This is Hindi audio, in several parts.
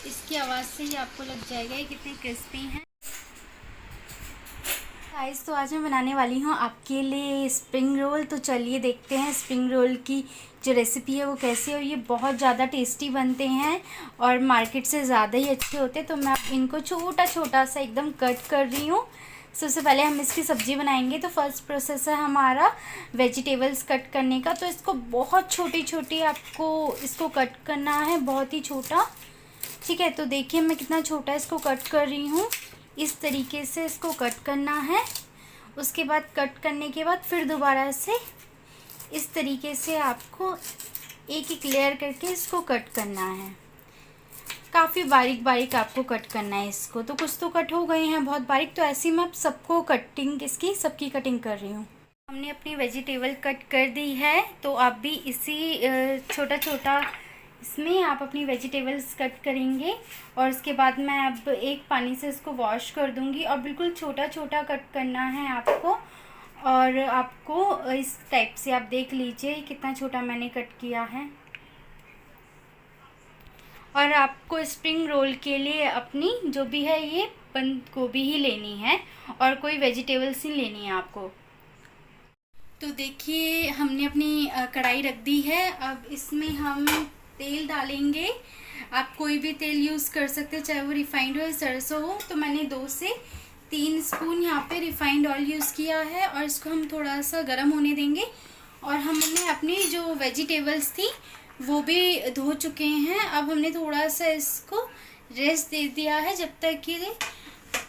इसकी आवाज़ से ही आपको लग जाएगा ये कितने क्रिस्पी हैं। गाइस, तो आज मैं बनाने वाली हूँ आपके लिए स्प्रिंग रोल। तो चलिए देखते हैं स्प्रिंग रोल की जो रेसिपी है वो कैसी है। और ये बहुत ज़्यादा टेस्टी बनते हैं और मार्केट से ज़्यादा ही अच्छे होते हैं। तो मैं इनको छोटा छोटा सा एकदम कट कर रही हूँ। सबसे पहले हम इसकी सब्ज़ी बनाएंगे। तो फर्स्ट प्रोसेस है हमारा वेजिटेबल्स कट करने का। तो इसको बहुत छोटी छोटी आपको इसको कट करना है, बहुत ही छोटा। ठीक है, तो देखिए मैं कितना छोटा इसको कट कर रही हूँ। इस तरीके से इसको कट करना है। उसके बाद कट करने के बाद फिर दोबारा से इस तरीके से आपको एक एक लेयर करके इसको कट करना है। काफ़ी बारीक बारीक आपको कट करना है इसको। तो कुछ तो कट हो गए हैं बहुत बारीक, तो ऐसे ही मैं सबको कटिंग इसकी सबकी कटिंग कर रही हूँ। हमने अपनी वेजिटेबल कट कर दी है। तो आप भी इसी छोटा छोटा इसमें आप अपनी वेजिटेबल्स कट करेंगे। और उसके बाद मैं अब एक पानी से इसको वॉश कर दूंगी। और बिल्कुल छोटा छोटा कट करना है आपको। और आपको इस टाइप से आप देख लीजिए कितना छोटा मैंने कट किया है। और आपको स्प्रिंग रोल के लिए अपनी जो भी है ये बंद गोभी ही लेनी है और कोई वेजिटेबल्स ही लेनी है आपको। तो देखिए हमने अपनी कढ़ाई रख दी है। अब इसमें हम तेल डालेंगे। आप कोई भी तेल यूज़ कर सकते हैं, चाहे वो रिफाइंड हो या सरसों हो। तो मैंने 2 से 3 स्पून यहाँ पे रिफाइंड ऑयल यूज़ किया है। और इसको हम थोड़ा सा गर्म होने देंगे। और हमने अपनी जो वेजिटेबल्स थी वो भी धो चुके हैं। अब हमने थोड़ा सा इसको रेस्ट दे दिया है जब तक कि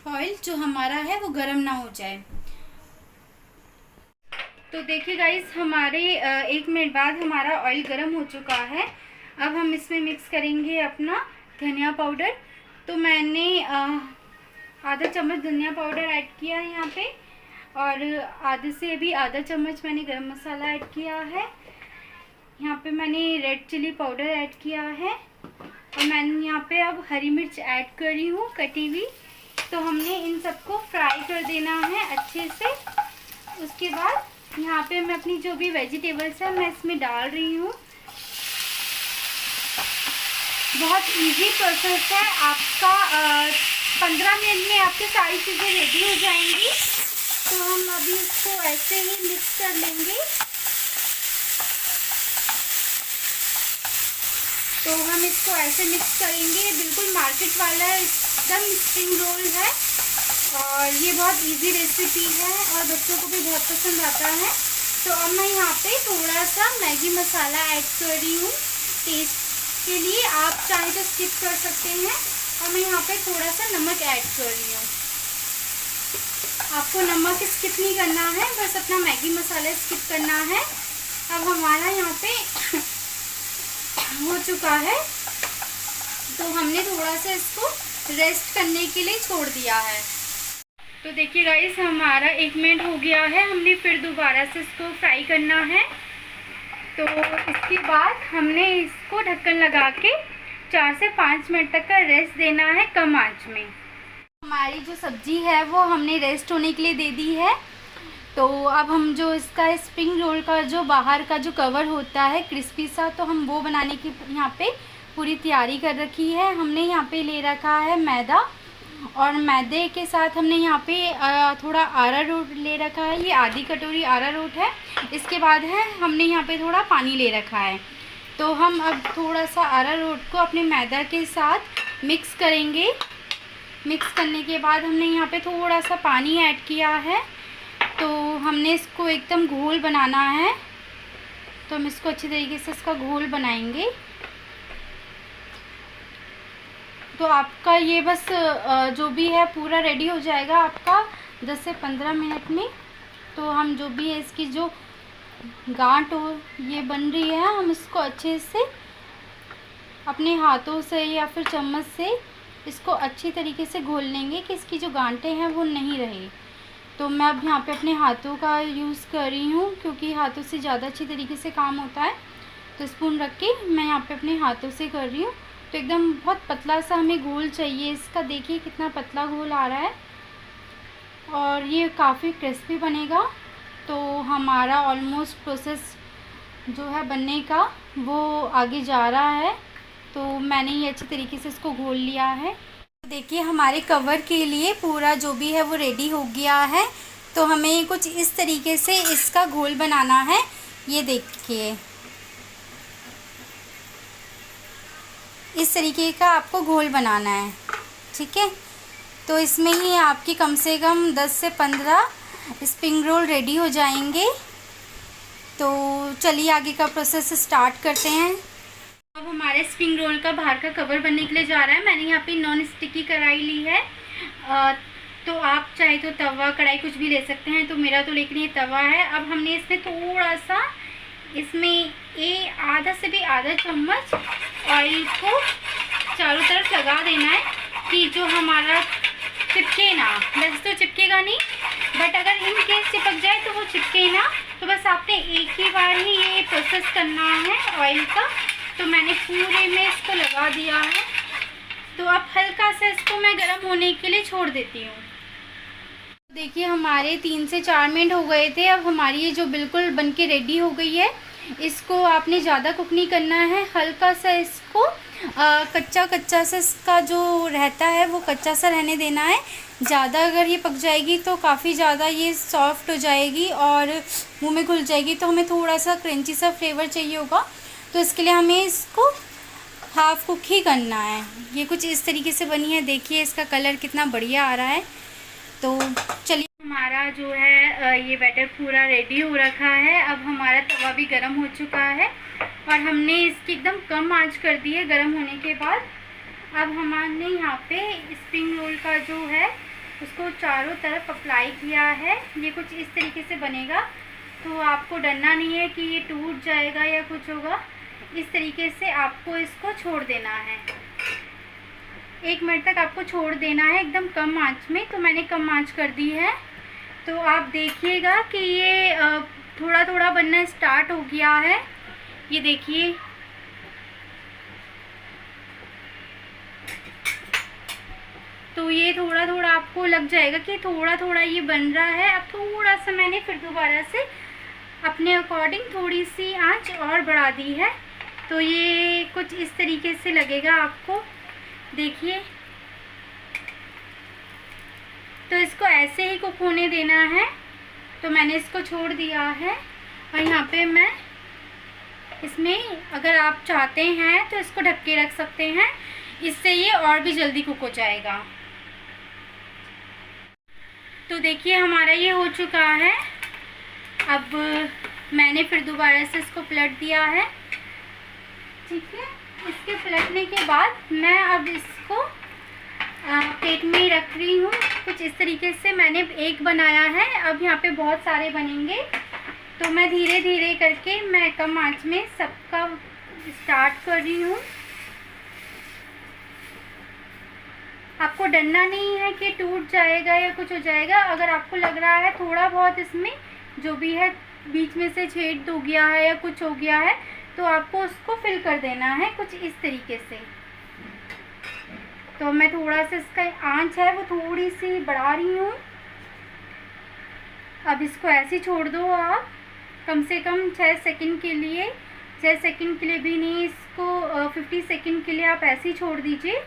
ऑयल जो हमारा है वो गर्म ना हो जाए। तो देखिए गाइस, हमारे 1 मिनट बाद हमारा ऑयल गर्म हो चुका है। अब हम इसमें मिक्स करेंगे अपना धनिया पाउडर। तो मैंने आधा चम्मच धनिया पाउडर ऐड किया है यहाँ पे। और आधे से भी आधा चम्मच मैंने गरम मसाला ऐड किया है। यहाँ पे मैंने रेड चिली पाउडर ऐड किया है। और मैंने यहाँ पे अब हरी मिर्च ऐड कर रही हूँ कटी हुई। तो हमने इन सबको फ्राई कर देना है अच्छे से। उसके बाद यहाँ पे मैं अपनी जो भी वेजिटेबल्स है मैं इसमें डाल रही हूँ। बहुत इजी प्रोसेस है आपका। 15 मिनट में आपकी सारी चीज़ें रेडी हो जाएंगी। तो हम अभी इसको ऐसे ही मिक्स कर लेंगे। तो हम इसको ऐसे मिक्स करेंगे। बिल्कुल मार्केट वाला एकदम स्प्रिंग रोल है। और ये बहुत इजी रेसिपी है और बच्चों को भी बहुत पसंद आता है। तो अब मैं यहाँ पे थोड़ा सा मैगी मसाला ऐड कर रही हूँ टेस्ट के लिए। आप चाहे तो स्किप कर सकते हैं। और मैं यहाँ पे थोड़ा सा नमक ऐड कर रही हूँ। आपको नमक स्किप नहीं करना है, बस अपना मैगी मसाला स्किप करना है। अब हमारा यहाँ पे हो चुका है। तो हमने थोड़ा सा इसको रेस्ट करने के लिए छोड़ दिया है। तो देखिए गाइस, हमारा 1 मिनट हो गया है। हमने फिर दोबारा से इसको फ्राई करना है। तो इसके बाद हमने इसको ढक्कन लगा के 4 से 5 मिनट तक का रेस्ट देना है कम आंच में। हमारी जो सब्जी है वो हमने रेस्ट होने के लिए दे दी है। तो अब हम जो इसका स्प्रिंग रोल का जो बाहर का जो कवर होता है क्रिस्पी सा, तो हम वो बनाने की यहाँ पे पूरी तैयारी कर रखी है। हमने यहाँ पे ले रखा है मैदा। और मैदे के साथ हमने यहाँ पे थोड़ा अरारोट ले रखा है। ये आधी कटोरी अरारोट है। इसके बाद है हमने यहाँ पे थोड़ा पानी ले रखा है। तो हम अब थोड़ा सा अरारोट को अपने मैदा के साथ मिक्स करेंगे। मिक्स करने के बाद हमने यहाँ पे थोड़ा सा पानी ऐड किया है। तो हमने इसको एकदम घोल बनाना है। तो हम इसको अच्छी तरीके से इसका घोल बनाएंगे। तो आपका ये बस जो भी है पूरा रेडी हो जाएगा आपका 10 से 15 मिनट में। तो हम जो भी है इसकी जो गांठ हो ये बन रही है, हम इसको अच्छे से अपने हाथों से या फिर चम्मच से इसको अच्छी तरीके से घोल लेंगे कि इसकी जो गांठें हैं वो नहीं रहे। तो मैं अब यहाँ पे अपने हाथों का यूज़ कर रही हूँ क्योंकि हाथों से ज़्यादा अच्छी तरीके से काम होता है। तो स्पून रख के मैं यहाँ पे अपने हाथों से कर रही हूँ। तो एकदम बहुत पतला सा हमें घोल चाहिए इसका। देखिए कितना पतला घोल आ रहा है और ये काफ़ी क्रिस्पी बनेगा। तो हमारा ऑलमोस्ट प्रोसेस जो है बनने का वो आगे जा रहा है। तो मैंने ये अच्छी तरीके से इसको घोल लिया है। तो देखिए हमारे कवर के लिए पूरा जो भी है वो रेडी हो गया है। तो हमें कुछ इस तरीके से इसका घोल बनाना है। ये देखिए इस तरीके का आपको घोल बनाना है, ठीक है। तो इसमें ही आपकी कम से कम 10 से 15 स्प्रिंग रोल रेडी हो जाएंगे। तो चलिए आगे का प्रोसेस स्टार्ट करते हैं। अब हमारे स्प्रिंग रोल का बाहर का कवर बनने के लिए जा रहा है। मैंने यहाँ पे नॉन स्टिकी कढ़ाई ली है। तो आप चाहे तो तवा कढ़ाई कुछ भी ले सकते हैं, तो मेरा तो लेकिन ये तवा है। अब हमने इसमें थोड़ा सा आधा से भी आधा चम्मच ऑयल को चारों तरफ लगा देना है कि जो हमारा चिपके ना। वैसे तो चिपकेगा नहीं, बट अगर इन केस चिपक जाए तो वो चिपके ना। तो बस आपने एक ही बार ही ये प्रोसेस करना है ऑयल का। तो मैंने पूरे में इसको लगा दिया है। तो अब हल्का सा इसको मैं गर्म होने के लिए छोड़ देती हूँ। देखिए हमारे 3 से 4 मिनट हो गए थे। अब हमारी ये जो बिल्कुल बनके रेडी हो गई है। इसको आपने ज़्यादा कुक नहीं करना है, हल्का सा इसको कच्चा सा इसका जो रहता है वो कच्चा सा रहने देना है। ज़्यादा अगर ये पक जाएगी तो काफ़ी ज़्यादा ये सॉफ्ट हो जाएगी और मुंह में घुल जाएगी। तो हमें थोड़ा सा क्रंची सा फ्लेवर चाहिए होगा, तो इसके लिए हमें इसको हाफ़ कुक ही करना है। ये कुछ इस तरीके से बनी है। देखिए इसका कलर कितना बढ़िया आ रहा है। तो चलिए हमारा जो है ये बैटर पूरा रेडी हो रखा है। अब हमारा तवा भी गर्म हो चुका है और हमने इसकी एकदम कम आंच कर दी है गर्म होने के बाद। अब हमने यहाँ पे स्प्रिंग रोल का जो है उसको चारों तरफ अप्लाई किया है। ये कुछ इस तरीके से बनेगा। तो आपको डरना नहीं है कि ये टूट जाएगा या कुछ होगा। इस तरीके से आपको इसको छोड़ देना है। 1 मिनट तक आपको छोड़ देना है एकदम कम आंच में। तो मैंने कम आंच कर दी है। तो आप देखिएगा कि ये थोड़ा थोड़ा बनना स्टार्ट हो गया है। ये देखिए तो ये थोड़ा थोड़ा आपको लग जाएगा कि थोड़ा थोड़ा ये बन रहा है। अब थोड़ा सा मैंने फिर दोबारा से अपने अकॉर्डिंग थोड़ी सी आंच और बढ़ा दी है। तो ये कुछ इस तरीके से लगेगा आपको। देखिए तो इसको ऐसे ही कुक होने देना है। तो मैंने इसको छोड़ दिया है और यहाँ पे मैं इसमें अगर आप चाहते हैं तो इसको ढक के रख सकते हैं, इससे ये और भी जल्दी कुक हो जाएगा। तो देखिए हमारा ये हो चुका है। अब मैंने फिर दोबारा से इसको पलट दिया है, ठीक है। इसके पलटने के बाद मैं अब इसको प्लेट में ही रख रही हूँ। कुछ इस तरीके से मैंने एक बनाया है। अब यहाँ पे बहुत सारे बनेंगे। तो मैं धीरे धीरे करके मैं कम आंच में सबका स्टार्ट कर रही हूँ। आपको डरना नहीं है कि टूट जाएगा या कुछ हो जाएगा। अगर आपको लग रहा है थोड़ा बहुत इसमें जो भी है बीच में से छेद हो गया है या कुछ हो गया है, तो आपको उसको फिल कर देना है कुछ इस तरीके से। तो मैं थोड़ा सा इसका आंच है वो थोड़ी सी बढ़ा रही हूँ। अब इसको ऐसे छोड़ दो आप कम से कम 6 सेकंड के लिए। 6 सेकंड के लिए भी नहीं, इसको 50 सेकंड के लिए आप ऐसे ही छोड़ दीजिए।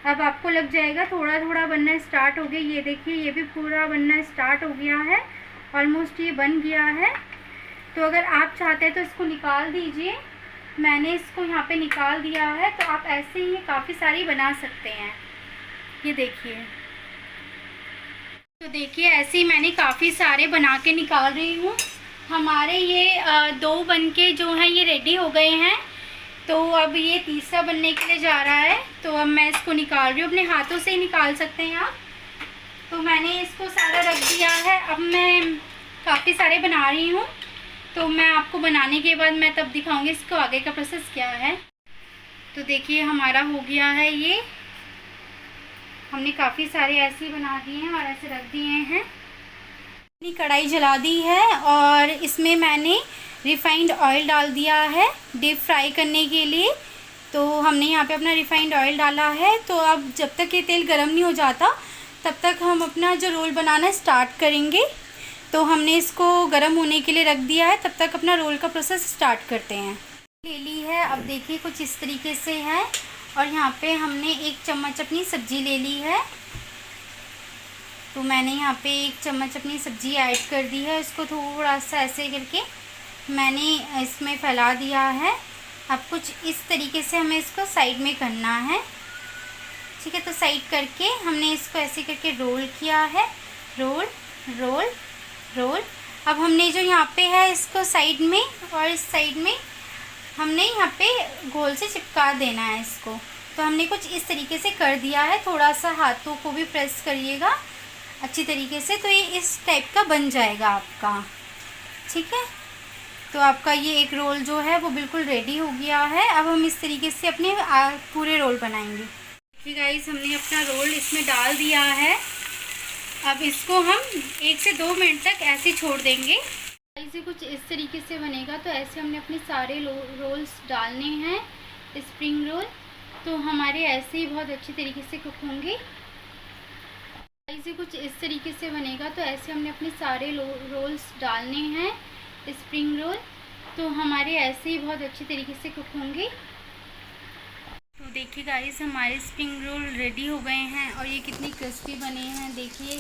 अब आपको लग जाएगा थोड़ा थोड़ा बनना स्टार्ट हो गया। ये देखिए ये भी पूरा बनना स्टार्ट हो गया है, ऑलमोस्ट ये बन गया है। तो अगर आप चाहते हैं तो इसको निकाल दीजिए। मैंने इसको यहाँ पे निकाल दिया है। तो आप ऐसे ही काफ़ी सारी बना सकते हैं। ये देखिए तो देखिए ऐसे ही मैंने काफ़ी सारे बना के निकाल रही हूँ। हमारे ये 2 बनके जो हैं ये रेडी हो गए हैं। तो अब ये तीसरा बनने के लिए जा रहा है। तो अब मैं इसको निकाल रही हूँ। अपने हाथों से ही निकाल सकते हैं आप। तो मैंने इसको सारा रख दिया है। अब मैं काफ़ी सारे बना रही हूँ। तो मैं आपको बनाने के बाद मैं तब दिखाऊंगी इसको आगे का प्रोसेस क्या है। तो देखिए हमारा हो गया है ये। हमने काफ़ी सारे ऐसे ही बना दिए हैं और ऐसे रख दिए हैं। अपनी कढ़ाई जला दी है और इसमें मैंने रिफाइंड ऑयल डाल दिया है डीप फ्राई करने के लिए। तो हमने यहाँ पे अपना रिफाइंड ऑयल डाला है। तो अब जब तक ये तेल गर्म नहीं हो जाता तब तक हम अपना जो रोल बनाना स्टार्ट करेंगे। तो हमने इसको गर्म होने के लिए रख दिया है। तब तक अपना रोल का प्रोसेस स्टार्ट करते हैं। ले ली है। अब देखिए कुछ इस तरीके से है और यहाँ पे हमने 1 चम्मच अपनी सब्ज़ी ले ली है। तो मैंने यहाँ पे 1 चम्मच अपनी सब्ज़ी ऐड कर दी है। इसको थोड़ा सा ऐसे करके मैंने इसमें फैला दिया है। अब कुछ इस तरीके से हमें इसको साइड में करना है, ठीक है। तो साइड करके हमने इसको ऐसे करके रोल किया है, रोल रोल रोल। अब हमने जो यहाँ पे है इसको साइड में और इस साइड में हमने यहाँ पे गोल से चिपका देना है इसको। तो हमने कुछ इस तरीके से कर दिया है। थोड़ा सा हाथों को भी प्रेस करिएगा अच्छी तरीके से, तो ये इस टाइप का बन जाएगा आपका, ठीक है। तो आपका ये एक रोल जो है वो बिल्कुल रेडी हो गया है। अब हम इस तरीके से अपने पूरे रोल बनाएंगे। देखिए गाइस, हमने अपना रोल इसमें डाल दिया है। अब इसको हम 1 से 2 मिनट तक ऐसे ही छोड़ देंगे। ऐसे कुछ इस तरीके से बनेगा। तो ऐसे हमने अपने सारे रोल्स डालने हैं, स्प्रिंग रोल। तो हमारे ऐसे ही बहुत अच्छी तरीके से कुक होंगे। ऐसे कुछ इस तरीके से बनेगा। तो ऐसे हमने अपने सारे रोल्स डालने हैं, स्प्रिंग रोल। तो हमारे ऐसे ही बहुत अच्छी तरीके से कुक होंगे। तो देखिए गाइस, हमारे स्प्रिंग रोल रेडी हो गए हैं और ये कितने क्रिस्पी बने हैं। देखिए,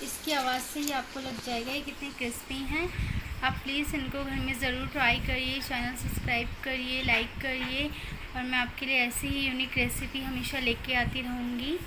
इसकी आवाज़ से ही आपको लग जाएगा ये कितने क्रिस्पी हैं। आप प्लीज़ इनको घर में ज़रूर ट्राई करिए। चैनल सब्सक्राइब करिए, लाइक करिए, और मैं आपके लिए ऐसी ही यूनिक रेसिपी हमेशा लेके आती रहूँगी।